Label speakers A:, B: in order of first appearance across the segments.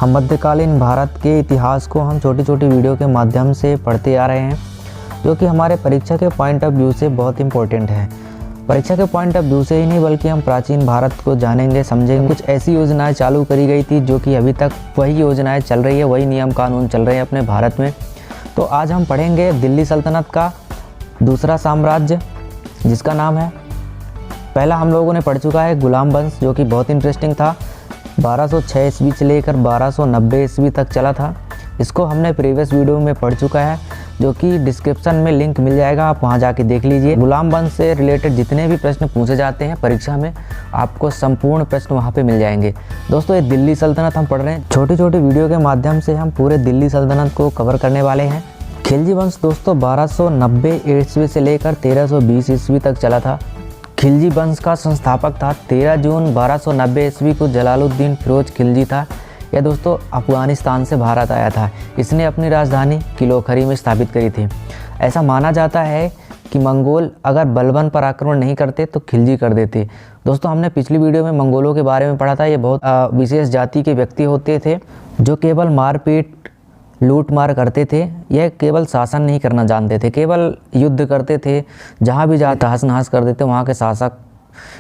A: हम मध्यकालीन भारत के इतिहास को हम छोटी छोटी वीडियो के माध्यम से पढ़ते आ रहे हैं, जो कि हमारे परीक्षा के पॉइंट ऑफ व्यू से बहुत इंपॉर्टेंट है। परीक्षा के पॉइंट ऑफ व्यू से ही नहीं बल्कि हम प्राचीन भारत को जानेंगे, समझेंगे। कुछ ऐसी योजनाएं चालू करी गई थी जो कि अभी तक वही योजनाएं चल रही है, वही नियम कानून चल रहे हैं अपने भारत में। तो आज हम पढ़ेंगे दिल्ली सल्तनत का दूसरा साम्राज्य, जिसका नाम है, पहला हम लोगों ने पढ़ चुका है गुलाम वंश, जो कि बहुत इंटरेस्टिंग था। 1206 ईस्वी से लेकर 1290 ईस्वी तक चला था। इसको हमने प्रीवियस वीडियो में पढ़ चुका है, जो कि डिस्क्रिप्शन में लिंक मिल जाएगा, आप वहां जाके देख लीजिए। गुलाम वंश से रिलेटेड जितने भी प्रश्न पूछे जाते हैं परीक्षा में, आपको संपूर्ण प्रश्न वहां पे मिल जाएंगे। दोस्तों, ये दिल्ली सल्तनत हम पढ़ रहे हैं। छोटी छोटी वीडियो के माध्यम से हम पूरे दिल्ली सल्तनत को कवर करने वाले हैं। खिलजी वंश दोस्तों 1290 ईस्वी से लेकर 1320 ईस्वी तक चला था। खिलजी वंश का संस्थापक था 13 जून 1290 ईस्वी को जलालुद्दीन फिरोज खिलजी था। यह दोस्तों अफगानिस्तान से भारत आया था। इसने अपनी राजधानी किलोखरी में स्थापित करी थी। ऐसा माना जाता है कि मंगोल अगर बलबन पर आक्रमण नहीं करते तो खिलजी कर देते। दोस्तों, हमने पिछली वीडियो में मंगोलों के बारे में पढ़ा था। ये बहुत विशेष जाति के व्यक्ति होते थे जो केवल मारपीट लूट मार करते थे। यह केवल शासन नहीं करना जानते थे, केवल युद्ध करते थे। जहाँ भी जा तहस नहस कर देते, वहाँ के शासक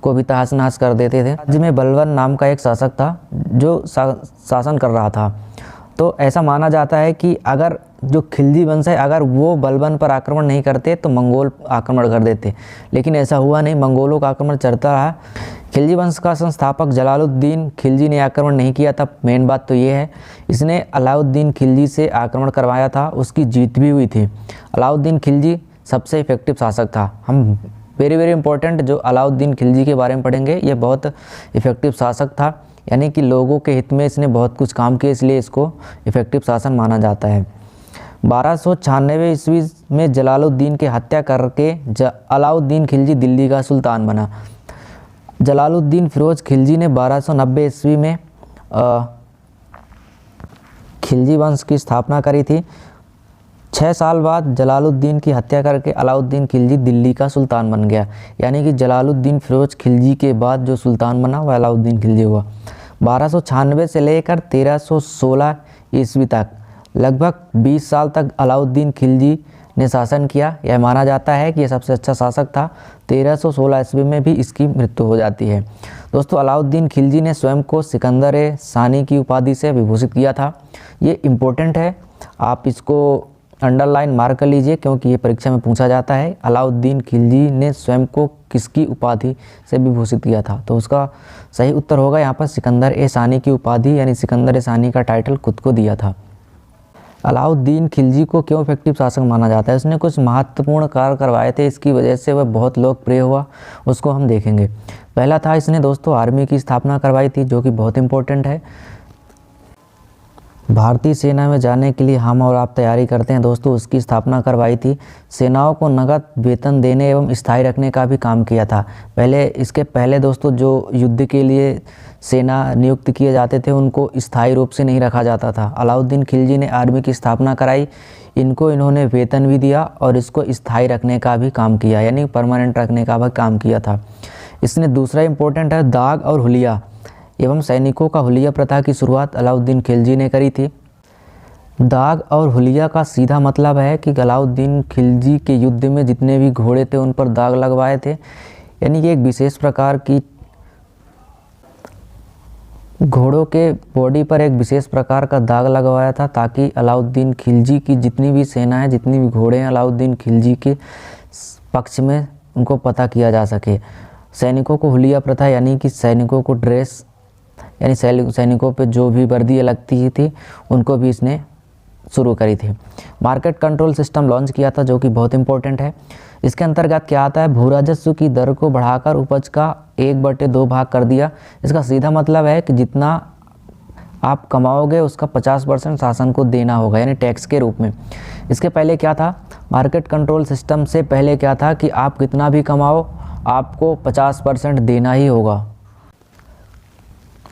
A: को भी तहस नहस कर देते थे। राज्य में बलबन नाम का एक शासक था जो शासन कर रहा था। तो ऐसा माना जाता है कि अगर जो खिलजी वंश है, अगर वो बलबन पर आक्रमण नहीं करते तो मंगोल आक्रमण कर देते, लेकिन ऐसा हुआ नहीं। मंगोलों का आक्रमण चलता रहा। खिलजी वंश का संस्थापक जलालुद्दीन खिलजी ने आक्रमण नहीं किया था। मेन बात तो ये है, इसने अलाउद्दीन खिलजी से आक्रमण करवाया था, उसकी जीत भी हुई थी। अलाउद्दीन खिलजी सबसे इफेक्टिव शासक था। हम वेरी इंपॉर्टेंट जो अलाउद्दीन खिलजी के बारे में पढ़ेंगे। ये बहुत इफेक्टिव शासक था, यानी कि लोगों के हित में इसने बहुत कुछ काम किया, इसलिए इसको इफेक्टिव शासन माना जाता है। 1296 ईस्वी में जलालुद्दीन की हत्या करके अलाउद्दीन खिलजी दिल्ली का सुल्तान बना। जलालुद्दीन फिरोज खिलजी ने 1290 ईस्वी में खिलजी वंश की स्थापना करी थी। 6 साल बाद जलालुद्दीन की हत्या करके अलाउद्दीन खिलजी दिल्ली का सुल्तान बन गया। यानी कि जलालुद्दीन फिरोज खिलजी के बाद जो सुल्तान बना वह अलाउद्दीन खिलजी हुआ। 1296 से लेकर 1316 ईस्वी तक लगभग 20 साल तक अलाउद्दीन खिलजी ने शासन किया। यह माना जाता है कि यह सबसे अच्छा शासक था। 1316 ईस्वी में भी इसकी मृत्यु हो जाती है। दोस्तों, अलाउद्दीन खिलजी ने स्वयं को सिकंदर-ए-सानी की उपाधि से विभूषित किया था। ये इम्पोर्टेंट है, आप इसको अंडरलाइन मार्क कर लीजिए, क्योंकि ये परीक्षा में पूछा जाता है। अलाउद्दीन खिलजी ने स्वयं को किसकी उपाधि से विभूषित किया था? तो उसका सही उत्तर होगा यहाँ पर सिकंदर-ए-सानी की उपाधि, यानी सिकंदर-ए-सानी का टाइटल खुद को दिया था। अलाउद्दीन खिलजी को क्यों इफेक्टिव शासक माना जाता है? उसने कुछ महत्वपूर्ण कार्य करवाए थे, इसकी वजह से वह बहुत लोकप्रिय हुआ। उसको हम देखेंगे। पहला था, इसने दोस्तों आर्मी की स्थापना करवाई थी, जो कि बहुत इंपॉर्टेंट है। भारतीय सेना में जाने के लिए हम और आप तैयारी करते हैं दोस्तों, उसकी स्थापना करवाई थी। सेनाओं को नगद वेतन देने एवं स्थायी रखने का भी काम किया था। इसके पहले दोस्तों जो युद्ध के लिए सेना नियुक्त किए जाते थे, उनको स्थायी रूप से नहीं रखा जाता था। अलाउद्दीन खिलजी ने आर्मी की स्थापना कराई, इन्होंने वेतन भी दिया और इसको स्थायी रखने का भी काम किया, यानी परमानेंट रखने का भी काम किया था। इसने दूसरा इम्पोर्टेंट है, दाग और हुलिया एवं सैनिकों का हुलिया प्रथा की शुरुआत अलाउद्दीन खिलजी ने करी थी। दाग और हुलिया का सीधा मतलब है कि अलाउद्दीन खिलजी के युद्ध में जितने भी घोड़े थे उन पर दाग लगवाए थे, यानी कि एक विशेष प्रकार की घोड़ों के बॉडी पर एक विशेष प्रकार का दाग लगवाया था, ताकि अलाउद्दीन खिलजी की जितनी भी सेना है, जितनी भी घोड़े हैं अलाउद्दीन खिलजी के पक्ष में, उनको पता किया जा सके। सैनिकों को हुलिया प्रथा, यानी कि सैनिकों को ड्रेस, यानी सैनिकों पे जो भी वर्दी लगती थी उनको भी इसने शुरू करी थी। मार्केट कंट्रोल सिस्टम लॉन्च किया था, जो कि बहुत इंपॉर्टेंट है। इसके अंतर्गत क्या आता है, भू राजस्व की दर को बढ़ाकर उपज का 1/2 भाग कर दिया। इसका सीधा मतलब है कि जितना आप कमाओगे उसका 50% शासन को देना होगा, यानी टैक्स के रूप में। इसके पहले क्या था, मार्केट कंट्रोल सिस्टम से पहले क्या था कि आप कितना भी कमाओ आपको 50% देना ही होगा।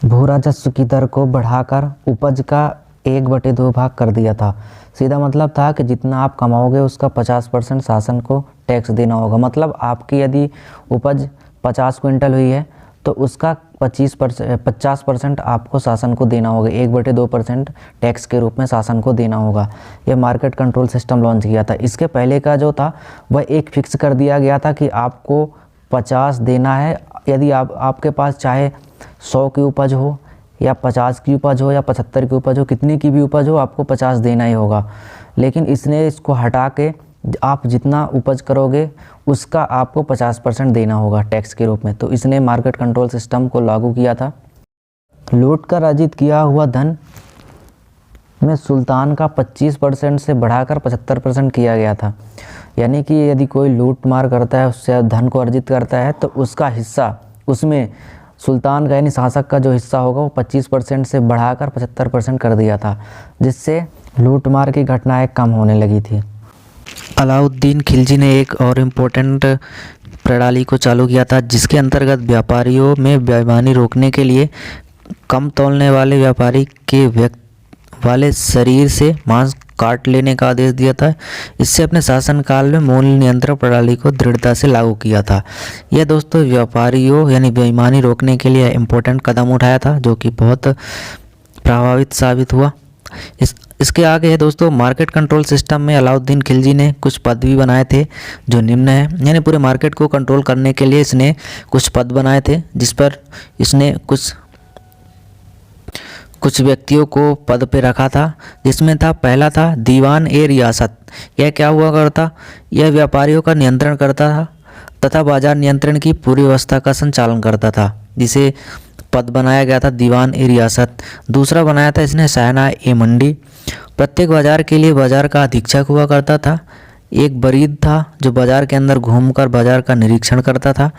A: भू राजस्व की दर को बढ़ाकर उपज का 1/2 भाग कर दिया था। सीधा मतलब था कि जितना आप कमाओगे उसका 50% शासन को टैक्स देना होगा। मतलब आपकी यदि उपज 50 क्विंटल हुई है तो उसका 50% आपको शासन को देना होगा, 1/2% टैक्स के रूप में शासन को देना होगा। यह मार्केट कंट्रोल सिस्टम लॉन्च किया था। इसके पहले का जो था वह एक फिक्स कर दिया गया था कि आपको 50 देना है। यदि आपके पास चाहे 100 की उपज हो या 50 की उपज हो या 75 की उपज हो, कितनी की भी उपज हो, आपको 50 देना ही होगा। लेकिन इसने इसको हटा के आप जितना उपज करोगे उसका आपको 50% देना होगा टैक्स के रूप में। तो इसने मार्केट कंट्रोल सिस्टम को लागू किया था। लूट कर अर्जित किया हुआ धन में सुल्तान का 25% से बढ़ाकर 75% किया गया था। यानी कि यदि कोई लूट मार करता है, उससे धन को अर्जित करता है, तो उसका हिस्सा उसमें सुल्तान का यानी शासक का जो हिस्सा होगा वो 25% से बढ़ाकर 75% कर दिया था, जिससे लूट मार की घटनाएं कम होने लगी थी। अलाउद्दीन खिलजी ने एक और इम्पोर्टेंट प्रणाली को चालू किया था, जिसके अंतर्गत व्यापारियों में बेईमानी रोकने के लिए कम तौलने वाले व्यापारी के वाले शरीर से मांस काट लेने का आदेश दिया था। इससे अपने शासनकाल में मूल्य नियंत्रण प्रणाली को दृढ़ता से लागू किया था। यह दोस्तों व्यापारियों यानी बेईमानी रोकने के लिए इम्पोर्टेंट कदम उठाया था, जो कि बहुत प्रभावित साबित हुआ। इसके आगे है दोस्तों, मार्केट कंट्रोल सिस्टम में अलाउद्दीन खिलजी ने कुछ पद भी बनाए थे जो निम्न है। यानी पूरे मार्केट को कंट्रोल करने के लिए इसने कुछ पद बनाए थे, जिस पर इसने कुछ व्यक्तियों को पद पे रखा था, जिसमें था पहला था दीवान ए रियासत। यह क्या हुआ करता, यह व्यापारियों का नियंत्रण करता था तथा बाजार नियंत्रण की पूरी व्यवस्था का संचालन करता था, जिसे पद बनाया गया था दीवान ए रियासत। दूसरा बनाया था इसने सायना ए मंडी। प्रत्येक बाजार के लिए बाजार का अधीक्षक हुआ करता था। एक बरीद था जो बाजार के अंदर घूमकर बाजार का निरीक्षण करता था,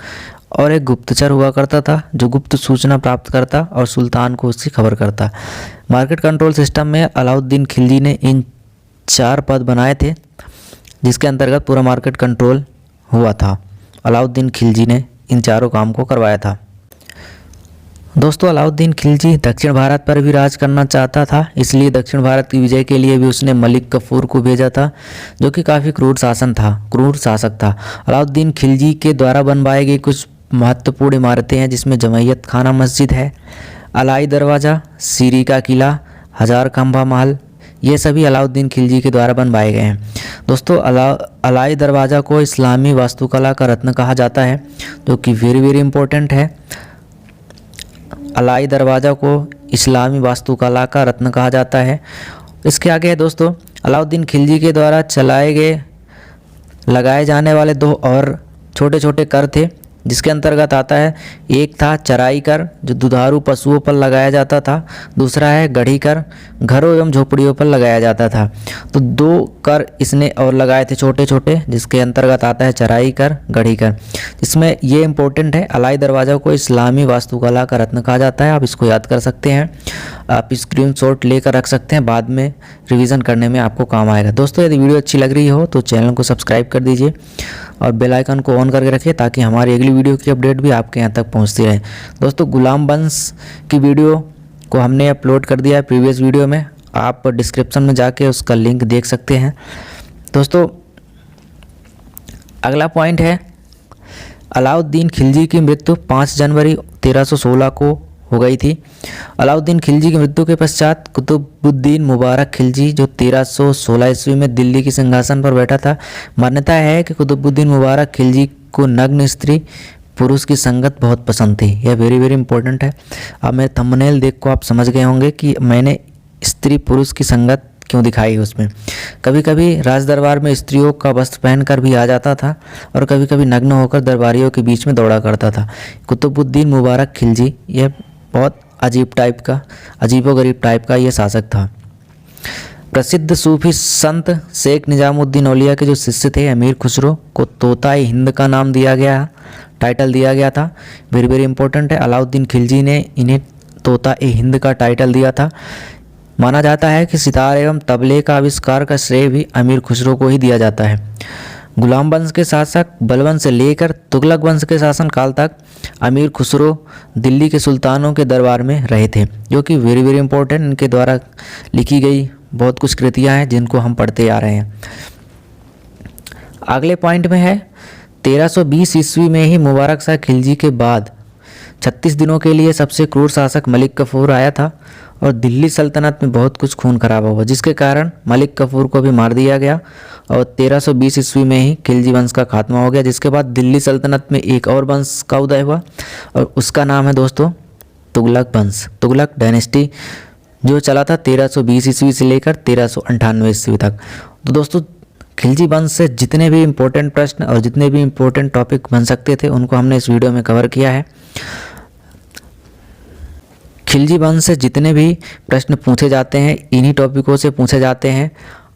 A: और एक गुप्तचर हुआ करता था जो गुप्त सूचना प्राप्त करता और सुल्तान को उसकी खबर करता। मार्केट कंट्रोल सिस्टम में अलाउद्दीन खिलजी ने इन 4 पद बनाए थे, जिसके अंतर्गत पूरा मार्केट कंट्रोल हुआ था। अलाउद्दीन खिलजी ने इन चारों काम को करवाया था। दोस्तों अलाउद्दीन खिलजी दक्षिण भारत पर भी राज करना चाहता था, इसलिए दक्षिण भारत की विजय के लिए भी उसने मलिक कफूर को भेजा था, जो कि काफ़ी क्रूर शासक था। अलाउद्दीन खिलजी के द्वारा बनवाई गई कुछ महत्वपूर्ण इमारतें हैं, जिसमें जमैयत खाना मस्जिद है, अलाई दरवाज़ा, सीरी का किला, हजार खंभा महल, ये सभी अलाउद्दीन खिलजी के द्वारा बनवाए गए हैं। दोस्तों अलाई दरवाज़ा को इस्लामी वास्तुकला का रत्न कहा जाता है, जो कि वेरी इंपॉर्टेंट है। अलाई दरवाज़ा को इस्लामी वास्तुकला का रत्न कहा जाता है। इसके आगे है दोस्तों, अलाउद्दीन खिलजी के द्वारा लगाए जाने वाले 2 और छोटे छोटे कर थे, जिसके अंतर्गत आता है, एक था चराई कर जो दुधारू पशुओं पर लगाया जाता था, दूसरा है गढ़ी कर, घरों एवं झोपड़ियों पर लगाया जाता था। तो 2 कर इसने और लगाए थे छोटे छोटे, जिसके अंतर्गत आता है चराई कर, गढ़ी कर। इसमें ये इंपॉर्टेंट है, अलाई दरवाज़ा को इस्लामी वास्तुकला का रत्न कहा जाता है। आप इसको याद कर सकते हैं, आप स्क्रीनशॉट लेकर रख सकते हैं, बाद में रिवीजन करने में आपको काम आएगा। दोस्तों यदि वीडियो अच्छी लग रही हो तो चैनल को सब्सक्राइब कर दीजिए और बेल आइकन को ऑन करके रखिए, ताकि हमारी अगली वीडियो की अपडेट भी आपके यहाँ तक पहुँचती रहे। दोस्तों गुलाम वंश की वीडियो को हमने अपलोड कर दिया है प्रीवियस वीडियो में, आप डिस्क्रिप्शन में जाके उसका लिंक देख सकते हैं। दोस्तों अगला पॉइंट है, अलाउद्दीन खिलजी की मृत्यु 5 जनवरी 1316 को हो गई थी। अलाउद्दीन खिलजी की मृत्यु के पश्चात कुतुबुद्दीन मुबारक खिलजी, जो 1316 ईस्वी में दिल्ली के सिंहासन पर बैठा था, मान्यता है कि कुतुबुद्दीन मुबारक खिलजी को नग्न स्त्री पुरुष की संगत बहुत पसंद थी। यह वेरी इंपॉर्टेंट है। अब मेरे थंबनेल देख को आप समझ गए होंगे कि मैंने स्त्री पुरुष की संगत क्यों दिखाई उसमें। कभी कभी राज दरबार में स्त्रियों का वस्त्र पहनकर भी आ जाता था, और कभी कभी नग्न होकर दरबारियों के बीच में दौड़ा करता था। कुतुबुद्दीन मुबारक खिलजी यह बहुत अजीबोगरीब टाइप का ये शासक था। प्रसिद्ध सूफी संत शेख निजामुद्दीन औलिया के जो शिष्य थे अमीर खुसरो को तोता-ए हिंद का नाम टाइटल दिया गया था। वेरी इंपॉर्टेंट है, अलाउद्दीन खिलजी ने इन्हें तोता-ए हिंद का टाइटल दिया था। माना जाता है कि सितार एवं तबले का आविष्कार का श्रेय भी अमीर खुसरो को ही दिया जाता है। गुलाम वंश के शासक बलबन से लेकर तुगलक वंश के शासन काल तक अमीर खुसरो दिल्ली के सुल्तानों के दरबार में रहे थे, जो कि वेरी इंपॉर्टेंट, इनके द्वारा लिखी गई बहुत कुछ कृतियाँ हैं जिनको हम पढ़ते आ रहे हैं। अगले पॉइंट में है, 1320 ईस्वी में ही मुबारक शाह खिलजी के बाद 36 दिनों के लिए सबसे क्रूर शासक मलिक कफूर आया था और दिल्ली सल्तनत में बहुत कुछ खून खराबा हुआ, जिसके कारण मलिक कफूर को भी मार दिया गया और 1320 ईस्वी में ही खिलजी वंश का खात्मा हो गया। जिसके बाद दिल्ली सल्तनत में एक और वंश का उदय हुआ और उसका नाम है दोस्तों तुगलक वंश। तुगलक डायनेस्टी जो चला था 1320 ईस्वी से लेकर 1398 ईस्वी तक। तो दोस्तों खिलजी वंश से जितने भी इम्पोर्टेंट प्रश्न और जितने भी इम्पोर्टेंट टॉपिक बन सकते थे उनको हमने इस वीडियो में कवर किया है। खिलजी वंश से जितने भी प्रश्न पूछे जाते हैं इन्हीं टॉपिकों से पूछे जाते हैं।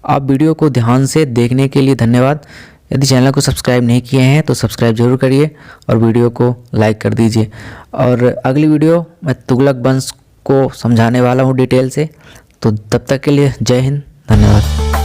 A: आप वीडियो को ध्यान से देखने के लिए धन्यवाद। यदि चैनल को सब्सक्राइब नहीं किए हैं तो सब्सक्राइब जरूर करिए और वीडियो को लाइक कर दीजिए। और अगली वीडियो मैं तुगलक वंश को समझाने वाला हूँ डिटेल से। तो तब तक के लिए जय हिंद, धन्यवाद।